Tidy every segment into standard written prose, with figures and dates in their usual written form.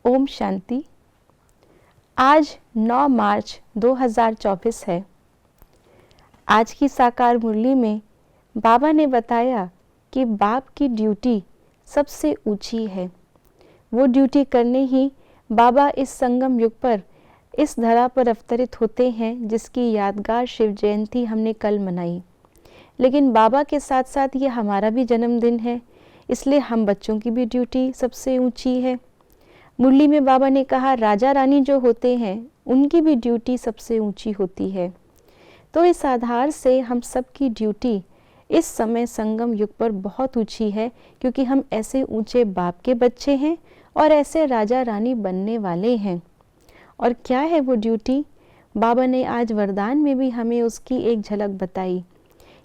ओम शांति। आज 9 मार्च 2024 है। आज की साकार मुरली में बाबा ने बताया कि बाप की ड्यूटी सबसे ऊंची है। वो ड्यूटी करने ही बाबा इस संगम युग पर इस धरा पर अवतरित होते हैं, जिसकी यादगार शिव जयंती हमने कल मनाई। लेकिन बाबा के साथ साथ ये हमारा भी जन्मदिन है, इसलिए हम बच्चों की भी ड्यूटी सबसे ऊंची है। मुरली में बाबा ने कहा राजा रानी जो होते हैं उनकी भी ड्यूटी सबसे ऊंची होती है। तो इस आधार से हम सब की ड्यूटी इस समय संगम युग पर बहुत ऊंची है, क्योंकि हम ऐसे ऊंचे बाप के बच्चे हैं और ऐसे राजा रानी बनने वाले हैं। और क्या है वो ड्यूटी? बाबा ने आज वरदान में भी हमें उसकी एक झलक बताई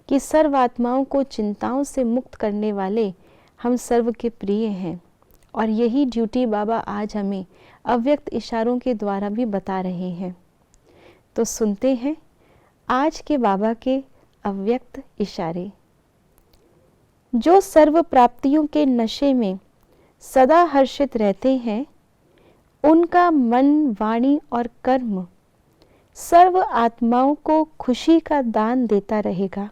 कि सर्व आत्माओं को चिंताओं से मुक्त करने वाले हम सर्व के प्रिय हैं। और यही ड्यूटी बाबा आज हमें अव्यक्त इशारों के द्वारा भी बता रहे हैं। तो सुनते हैं आज के बाबा के अव्यक्त इशारे। जो सर्व प्राप्तियों के नशे में सदा हर्षित रहते हैं, उनका मन, वाणी और कर्म सर्व आत्माओं को खुशी का दान देता रहेगा।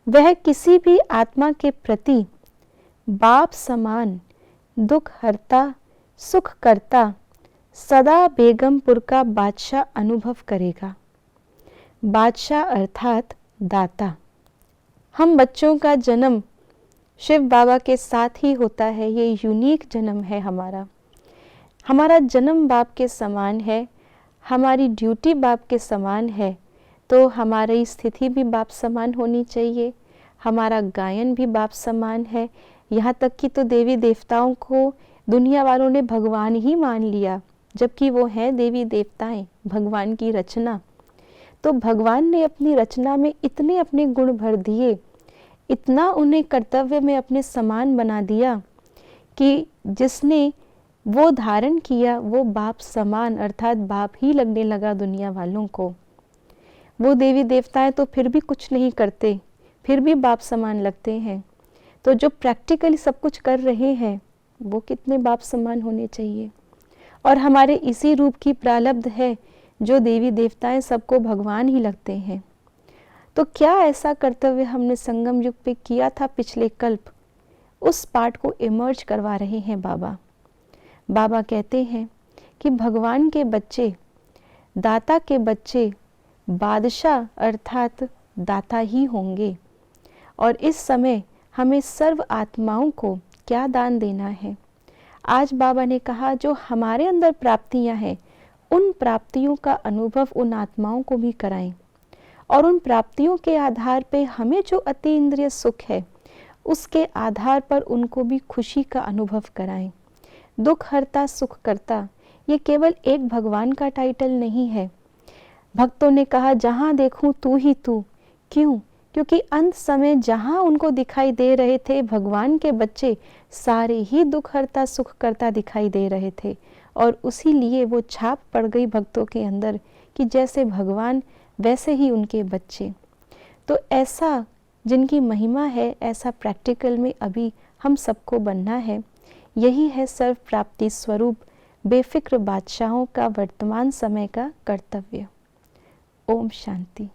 वह किसी भी आत्मा के प्रति बाप समान दुख हरता, सुख करता, सदा बेगमपुर का बादशाह अनुभव करेगा। बादशाह अर्थात दाता। हम बच्चों का जन्म शिव बाबा के साथ ही होता है। ये यूनिक जन्म है हमारा। हमारा जन्म बाप के समान है, हमारी ड्यूटी बाप के समान है, तो हमारी स्थिति भी बाप समान होनी चाहिए। हमारा गायन भी बाप समान है। यहाँ तक कि तो देवी देवताओं को दुनिया वालों ने भगवान ही मान लिया, जबकि वो हैं देवी देवताएं, भगवान की रचना। तो भगवान ने अपनी रचना में इतने अपने गुण भर दिए, इतना उन्हें कर्तव्य में अपने समान बना दिया कि जिसने वो धारण किया वो बाप समान अर्थात बाप ही लगने लगा दुनिया वालों को। वो देवी देवताएं तो फिर भी कुछ नहीं करते, फिर भी बाप समान लगते हैं। तो जो प्रैक्टिकली सब कुछ कर रहे हैं वो कितने बाप समान होने चाहिए। और हमारे इसी रूप की प्रारब्ध है जो देवी देवताएं सबको भगवान ही लगते हैं। तो क्या ऐसा कर्तव्य हमने संगम युग पे किया था पिछले कल्प, उस पाठ को इमर्ज करवा रहे हैं बाबा। बाबा कहते हैं कि भगवान के बच्चे, दाता के बच्चे बादशाह अर्थात दाता ही होंगे। और इस समय हमें सर्व आत्माओं को क्या दान देना है? आज बाबा ने कहा जो हमारे अंदर प्राप्तियां हैं, उन प्राप्तियों का अनुभव उन आत्माओं को भी कराएं। और उन प्राप्तियों के आधार पे हमें जो अति इंद्रिय सुख है, उसके आधार पर उनको भी खुशी का अनुभव कराएं। दुख हरता, सुख करता, ये केवल एक भगवान का टाइटल नहीं है। भक्तों ने कहा जहाँ देखूं तू ही तू। क्यों? क्योंकि अंत समय जहाँ उनको दिखाई दे रहे थे भगवान के बच्चे, सारे ही दुख हरता सुख करता दिखाई दे रहे थे। और उसी लिए वो छाप पड़ गई भक्तों के अंदर कि जैसे भगवान वैसे ही उनके बच्चे। तो ऐसा जिनकी महिमा है, ऐसा प्रैक्टिकल में अभी हम सबको बनना है। यही है सर्व प्राप्ति स्वरूप बेफिक्र बादशाहों का वर्तमान समय का कर्तव्य। ओम शांति।